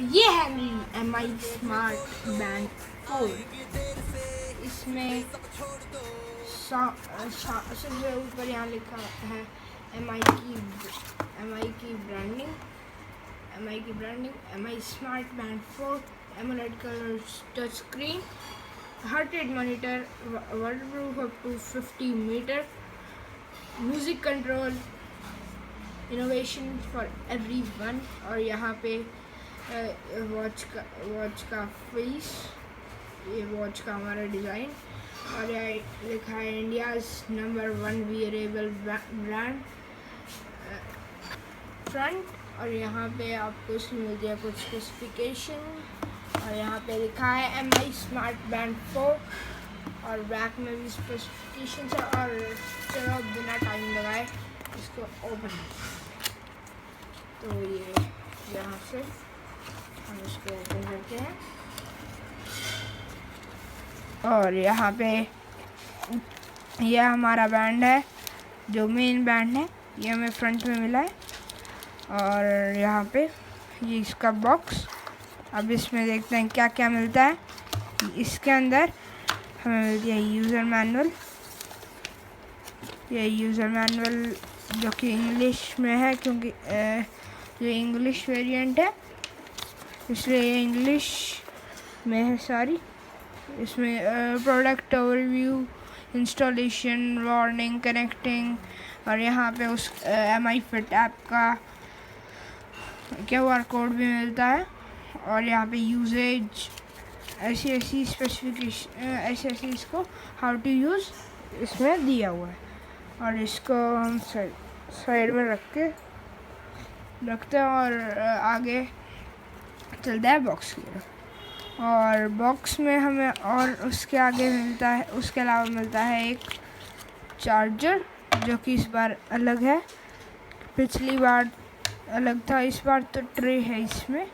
ये है मेरी MI स्मार्ट बैंड 4। इसमें सबसे ऊपर यहाँ लिखा है MI की branding, MI smart band 4, AMOLED colour touch screen, heart rate monitor, waterproof up to 50 metre, music control, innovation for everyone. और यहाँ पे वॉच का फेस, ये वॉच का हमारा डिज़ाइन, और यहाँ लिखा है India's number 1 wearable brand front. और यहाँ पे आपको इसमें मिलती है कुछ स्पेसिफिकेशन, और यहाँ पे लिखा है MI स्मार्ट बैंड 4, और बैक में भी स्पेसिफिकेशन है। और चलो बिना टाइम लगाए इसको ओपन, तो ये यहाँ से हम इसको ओपन करते हैं, और यहाँ पे यह हमारा बैंड है, जो मेन बैंड है, ये हमें फ्रंट में मिला है। और यहाँ पे ये इसका बॉक्स, अब इसमें देखते हैं क्या क्या मिलता है। इसके अंदर हमें मिलती है यूज़र मैनुअल, ये यूज़र मैनुअल जो कि इंग्लिश में है, क्योंकि ये इंग्लिश वेरिएंट है इसलिए ये इंग्लिश में है सारी। इसमें product overview, installation, warning, connecting, और यहाँ पे उस MI फिट ऐप का QR कोड भी मिलता है। और यहाँ पे यूजेज, ऐसी स्पेसिफिकेशन, ऐसे इसको हाउ टू यूज़ इसमें दिया हुआ है। और इसको हम साइड में रखते हैं और आगे चलता है बॉक्स की तरफ। और बॉक्स में हमें और उसके आगे मिलता है, उसके अलावा मिलता है एक चार्जर, जो कि इस बार अलग है, पिछली बार अलग था, इस बार तो ट्रे है इसमें।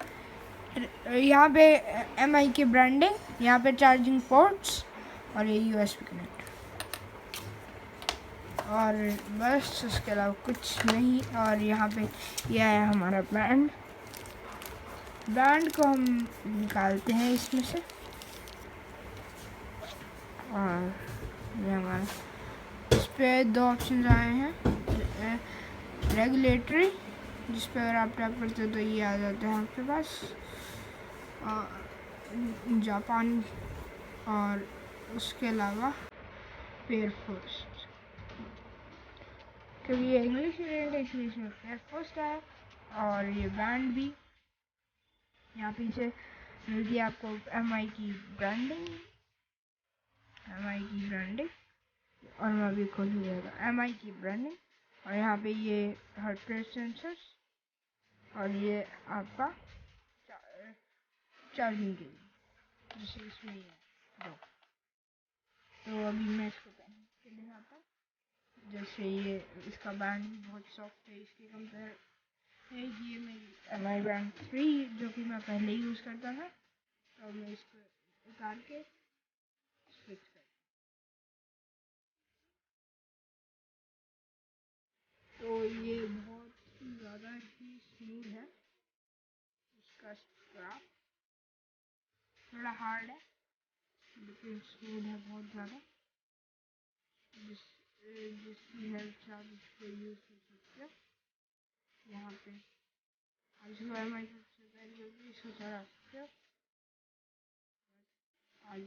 यहाँ पे MI की ब्रांडिंग, यहाँ पे चार्जिंग पोर्ट्स, और ये USB कनेक्ट, और बस उसके अलावा कुछ नहीं। और यहाँ पे यह है हमारा बैंड को हम निकालते हैं इसमें से, और ये हमारा, इस पर 2 ऑप्शन आए हैं, रेगुलेटरी, जिस पर अगर आप टैप करते हो तो ये आ जाता है आपके पास, जापान, और उसके अलावा पेयर फर्स्ट, क्योंकि ये इंग्लिश वेरिएंट है इसलिए इसमें पेयर फर्स्ट है। और ये बैंड भी यहाँ पीछे मिलती है आपको MI की ब्रांडिंग, और मैं अभी खोल जाएगा MI की ब्रांडिंग। और यहाँ पे ये हार्ट रेट सेंसर्स, और ये आपका चार्जिंग के लिए, जैसे इसमें ये दो। तो अभी मैं इसको पहन के दिखाता हूँ। जैसे ये इसका बैंड बहुत सॉफ्ट है, इसके कंपेयर है ये मेरी MI बैंड 3, जो कि मैं पहले ही यूज़ करता था। तो मैं इसको उतार के फिक्स कर, तो ये बहुत ज़्यादा ही स्मूथ है। इसका स्ट्रैप थोड़ा हार्ड है, लेकिन स्मूथ है बहुत ज़्यादा, जिसकी हेल्प से आप इसको यूज़ कर सकते हो। यहाँ पे आज MI सबसे पहले इसको चला सकते हो, आज